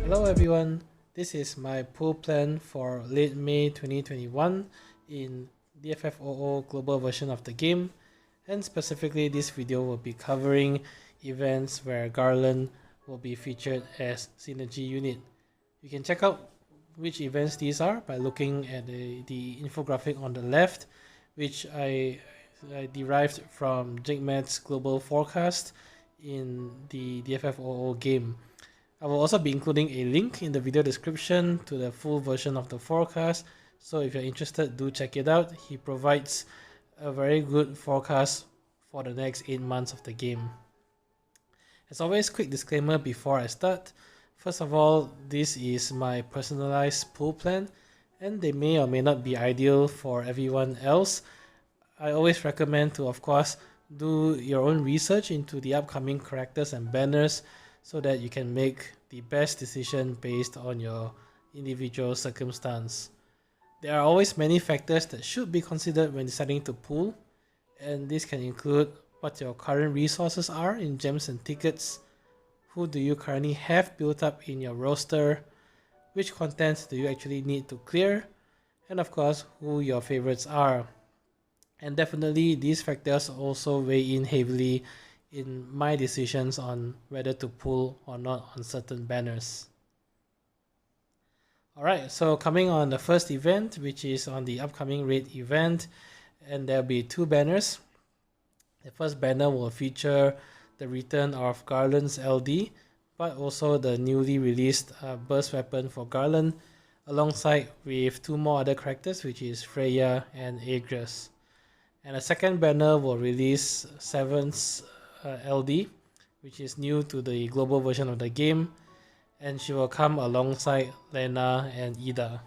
Hello everyone, this is my pool plan for late May 2021 in DFFOO global version of the game, and specifically this video will be covering events where Garland will be featured as synergy unit. You can check out which events these are by looking at the infographic on the left, which I derived from Jakematt's global forecast in the DFFOO game. I will also be including a link in the video description to the full version of the forecast, so if you're interested, do check it out. He provides a very good forecast for the next 8 months of the game. As always, quick disclaimer before I start. First of all, this is my personalized pool plan, and they may or may not be ideal for everyone else. I always recommend to, of course, do your own research into the upcoming characters and banners, so that you can make the best decision based on your individual circumstance. There are always many factors that should be considered when deciding to pool, and this can include what your current resources are in gems and tickets, who do you currently have built up in your roster, which content do you actually need to clear, and of course who your favorites are. And definitely these factors also weigh in heavily in my decisions on whether to pull or not on certain banners. Alright, so coming on the first event, which is on the upcoming raid event, and there'll be 2 banners. The first banner will feature the return of Garland's LD, but also the newly released burst weapon for Garland, alongside with 2 more other characters, which is Freya and Aegis. And the second banner will release 7's LD, which is new to the global version of the game, and she will come alongside Lena and Ida.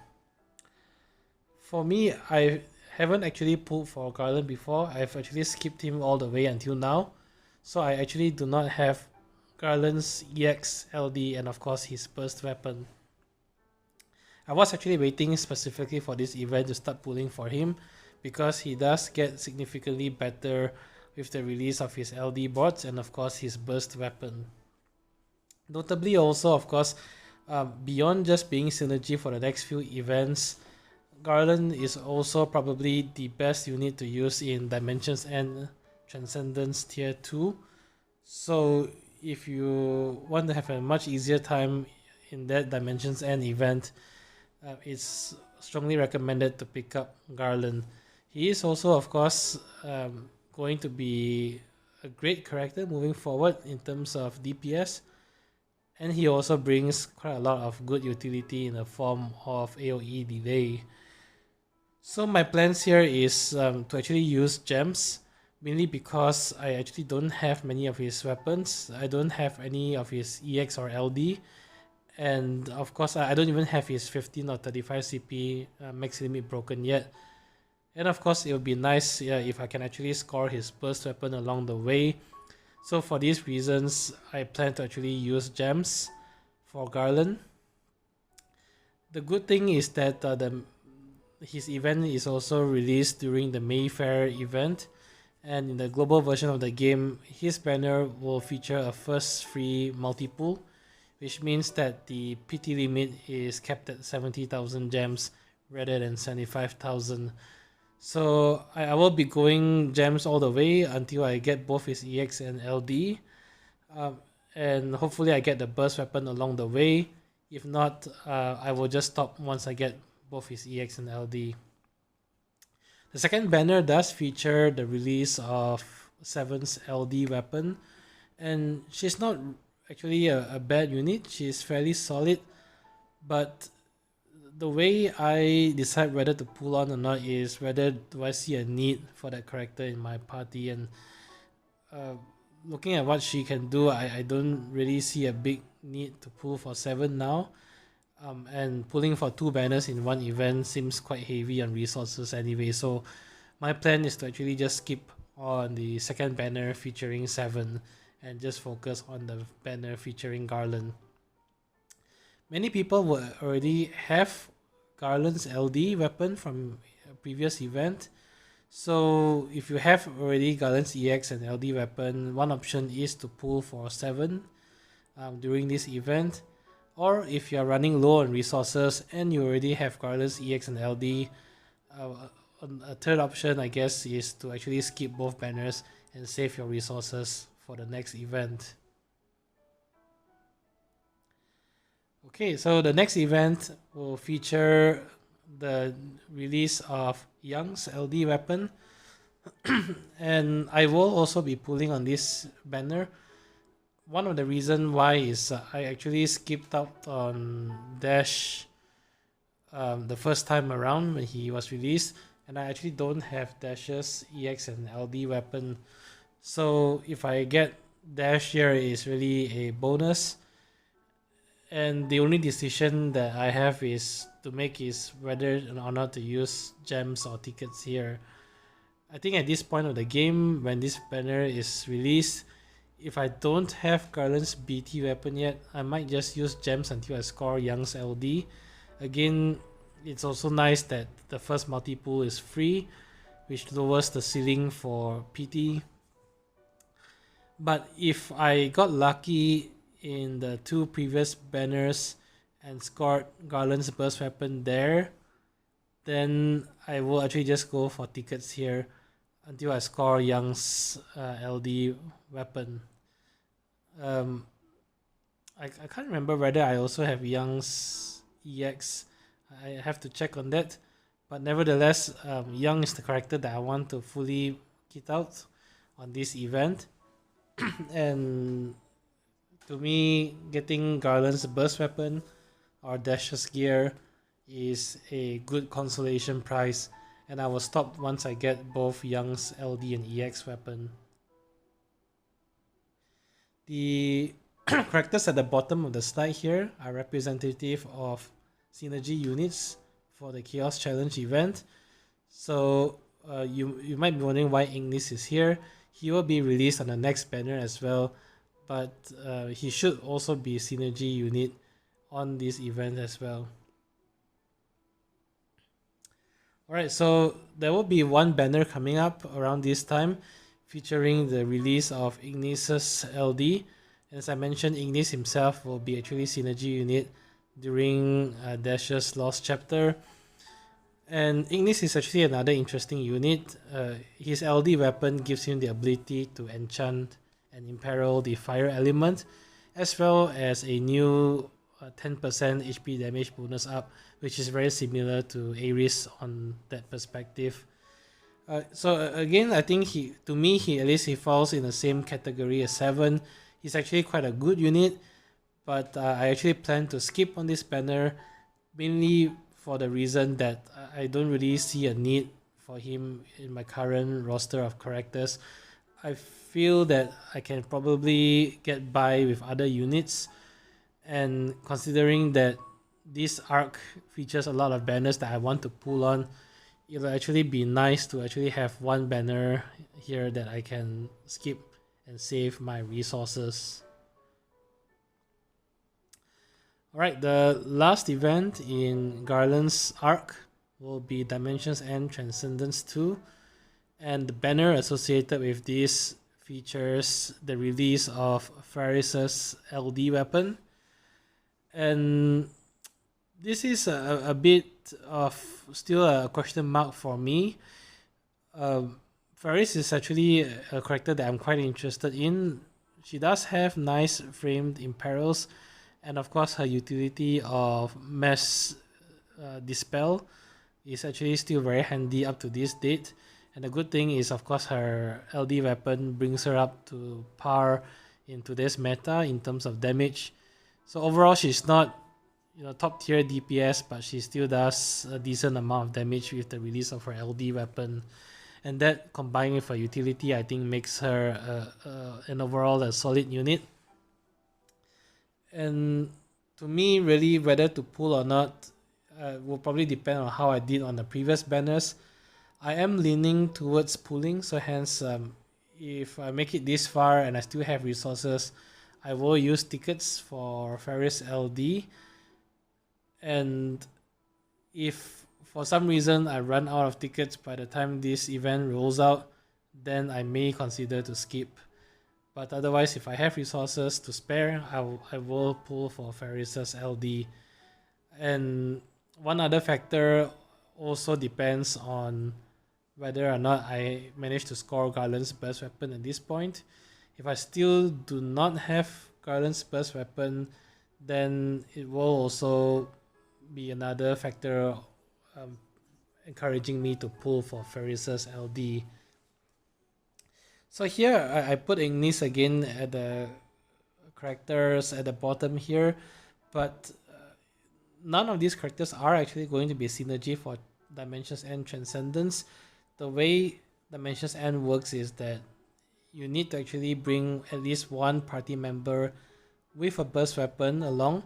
For me, I haven't actually pulled for Garland before. I've actually skipped him all the way until now, so I actually do not have Garland's EX, LD, and of course his burst weapon. I was actually waiting specifically for this event to start pulling for him, because he does get significantly better with the release of his LD bots and of course his burst weapon. Notably also, of course, beyond just being synergy for the next few events, Garland is also probably the best unit to use in Dimensions and Transcendence tier 2. So if you want to have a much easier time in that Dimensions End event, it's strongly recommended to pick up Garland. He is also, of course, going to be a great character moving forward in terms of DPS, and he also brings quite a lot of good utility in the form of AoE delay. So my plans here is to actually use gems, mainly because I actually don't have many of his weapons. I don't have any of his EX or LD, and of course I don't even have his 15 or 35 CP max limit broken yet. And of course it would be nice if I can actually score his burst weapon along the way. So for these reasons, I plan to actually use gems for Garland. The good thing is that his event is also released during the May Faire event, and in the global version of the game, his banner will feature a first free multi-pool, which means that the PT limit is kept at 70,000 gems rather than 75,000. So I will be going gems all the way until I get both his EX and LD, and hopefully I get the burst weapon along the way. If not, I will just stop once I get both his EX and LD. The second banner does feature the release of 7's LD weapon, and she's not actually a bad unit. She's fairly solid, but the way I decide whether to pull on or not is whether do I see a need for that character in my party. And looking at what she can do, I don't really see a big need to pull for 7 now. And pulling for 2 banners in one event seems quite heavy on resources anyway, so my plan is to actually just skip on the second banner featuring 7 and just focus on the banner featuring Garland. Many people will already have Garland's LD weapon from a previous event. So if you have already Garland's EX and LD weapon, one option is to pull for 7 during this event. Or if you are running low on resources and you already have Garlands EX and LD, a third option I guess is to actually skip both banners and save your resources for the next event. Okay, so the next event will feature the release of Young's LD weapon, and I will also be pulling on this banner. One of the reasons why is I actually skipped out on Dash the first time around when he was released, and I actually don't have Dash's EX and LD weapon. So if I get Dash here, is really a bonus. And the only decision that I have is to make is whether or not to use gems or tickets here. I think at this point of the game, when this banner is released, if I don't have Garland's BT weapon yet, I might just use gems until I score Young's LD. Again, it's also nice that the first multi-pool is free, which lowers the ceiling for PT. But if I got lucky in the two previous banners and scored Garland's burst weapon there, then I will actually just go for tickets here until I score Young's LD weapon. I can't remember whether I also have Young's EX. I have to check on that. But nevertheless, Young is the character that I want to fully kit out on this event. And to me, getting Garland's burst weapon or Dash's gear is a good consolation prize, and I will stop once I get both Young's LD and EX weapon. The characters at the bottom of the slide here are representative of synergy units for the Chaos Challenge event. So you might be wondering why Ignis is here. He will be released on the next banner as well, but he should also be a synergy unit on this event as well. Alright, so there will be one banner coming up around this time featuring the release of Ignis's LD. As I mentioned, Ignis himself will be actually synergy unit during Dash's Lost Chapter. And Ignis is actually another interesting unit. His LD weapon gives him the ability to enchant and imperil the fire element, as well as a new 10% HP damage bonus up, which is very similar to Ares on that perspective. So again, I think he at least falls in the same category as 7. He's actually quite a good unit, but I actually plan to skip on this banner, mainly for the reason that I don't really see a need for him in my current roster of characters. I feel that I can probably get by with other units, and considering that this arc features a lot of banners that I want to pull on, it'll actually be nice to actually have one banner here that I can skip and save my resources. Alright, the last event in Garland's Arc will be Dimensions End Transcendence 2, and the banner associated with this features the release of Faris's LD weapon. And this is a bit of still a question mark for me. Faris is actually a character that I'm quite interested in. She does have nice framed imperils, and of course her utility of Mass Dispel is actually still very handy up to this date. And the good thing is, of course, her LD weapon brings her up to par in today's meta in terms of damage. So overall, she's not top tier DPS, but she still does a decent amount of damage with the release of her LD weapon. And that combined with her utility, I think makes her an overall a solid unit. And to me, really, whether to pull or not will probably depend on how I did on the previous banners. I am leaning towards pulling, so hence if I make it this far and I still have resources, I will use tickets for Faris LD. And if for some reason I run out of tickets by the time this event rolls out, then I may consider to skip. But otherwise, if I have resources to spare, I will pull for Ferris's LD. And one other factor also depends on whether or not I manage to score Garland's burst weapon at this point. If I still do not have Garland's burst weapon, then it will also be another factor encouraging me to pull for Ferris's LD. So here I put Ignis again at the characters at the bottom here, but none of these characters are actually going to be a synergy for Dimensions End Transcendence. The way Dimensions End works is that you need to actually bring at least one party member with a burst weapon along,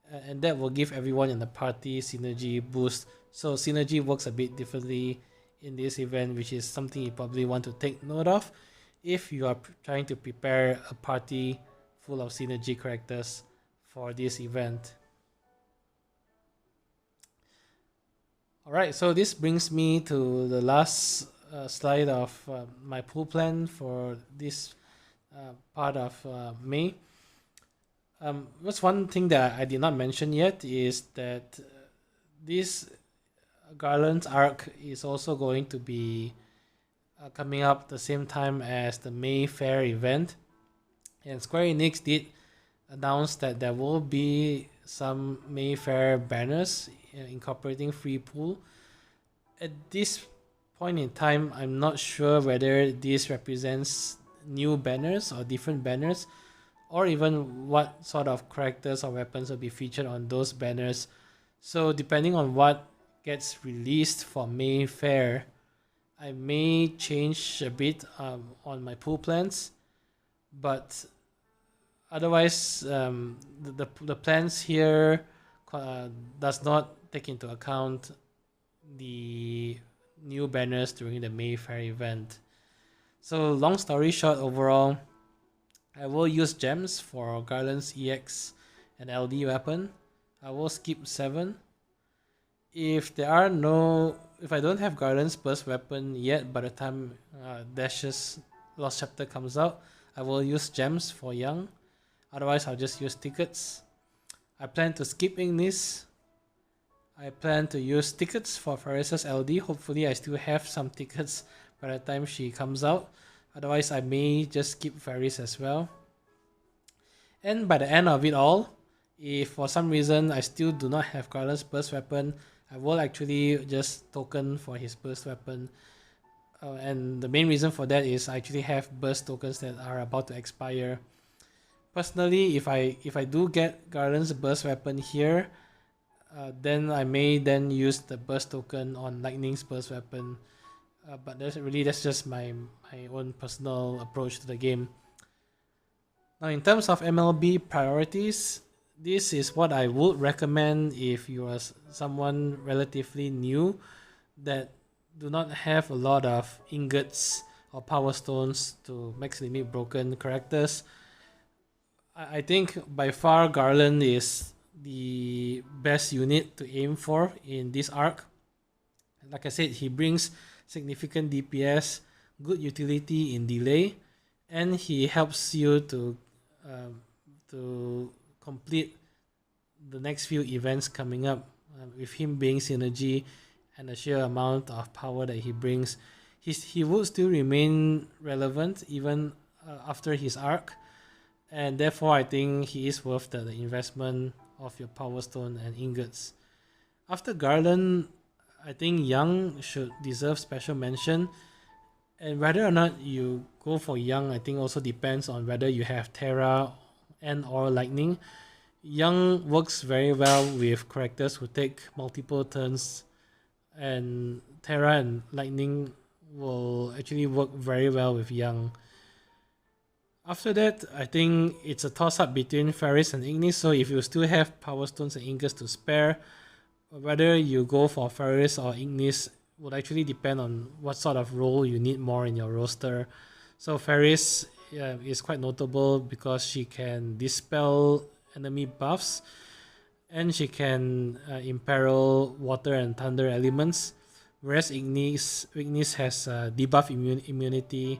and that will give everyone in the party synergy boost. So synergy works a bit differently in this event, which is something you probably want to take note of if you are trying to prepare a party full of synergy characters for this event. Alright, so this brings me to the last slide of my pool plan for this part of May. What's one thing that I did not mention yet is that this Garland Arc is also going to be coming up the same time as the May Faire event, and Square Enix did announce that there will be some May Faire banners incorporating free pool. At this point in time, I'm not sure whether this represents new banners or different banners, or even what sort of characters or weapons will be featured on those banners. So depending on what gets released for May Faire, I may change a bit on my pool plans, but otherwise the plans here does not take into account the new banners during the May Faire event. So long story short, overall, I will use gems for Garland's EX and LD weapon. I will skip 7. If I don't have Garland's burst weapon yet by the time Dash's Lost Chapter comes out, I will use gems for Young. Otherwise, I'll just use tickets. I plan to skip Ignis. I plan to use tickets for Ferris's LD. Hopefully, I still have some tickets by the time she comes out. Otherwise, I may just skip Ferris as well. And by the end of it all, if for some reason I still do not have Garland's burst weapon, I will actually just token for his burst weapon. And the main reason for that is I actually have burst tokens that are about to expire. Personally, if I do get Garland's burst weapon here, then I may then use the burst token on Lightning's burst weapon. But that's just my own personal approach to the game. Now, in terms of MLB priorities, this is what I would recommend if you are someone relatively new that do not have a lot of ingots or power stones to max limit broken characters. I think by far Garland is the best unit to aim for in this arc. Like I said, he brings significant DPS, good utility in delay, and he helps you to complete the next few events coming up. With him being synergy and the sheer amount of power that he brings, he would still remain relevant even after his arc, and therefore I think he is worth the investment of your power stone and ingots. After Garland, I think Young should deserve special mention, and whether or not you go for Young, I think also depends on whether you have Terra and or Lightning. Young works very well with characters who take multiple turns, and Terra and Lightning will actually work very well with Young. After that, I think it's a toss-up between Ferris and Ignis, so if you still have Power Stones and Ingots to spare, whether you go for Ferris or Ignis would actually depend on what sort of role you need more in your roster. So Ferris is quite notable because she can dispel enemy buffs, and she can imperil water and thunder elements, whereas Ignis has debuff immunity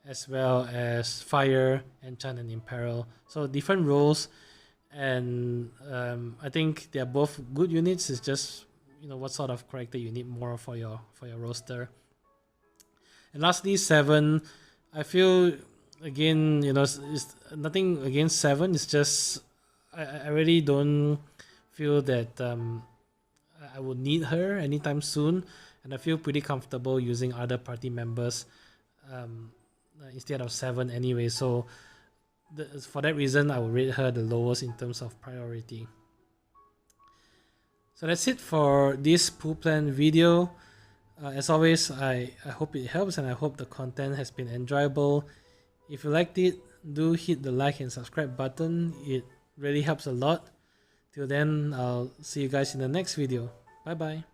as well as Fire, Enchant, and Imperil. So different roles, and I think they are both good units. It's just what sort of character you need more for your roster. And lastly, 7. I feel again, it's nothing against 7. It's just I really don't feel that I would need her anytime soon, and I feel pretty comfortable using other party members instead of 7 anyway. So for that reason, I would rate her the lowest in terms of priority. So that's it for this pool plan video. As always, I hope it helps, and I hope the content has been enjoyable. If you liked it, do hit the like and subscribe button. It really helps a lot. Till then, I'll see you guys in the next video. Bye bye.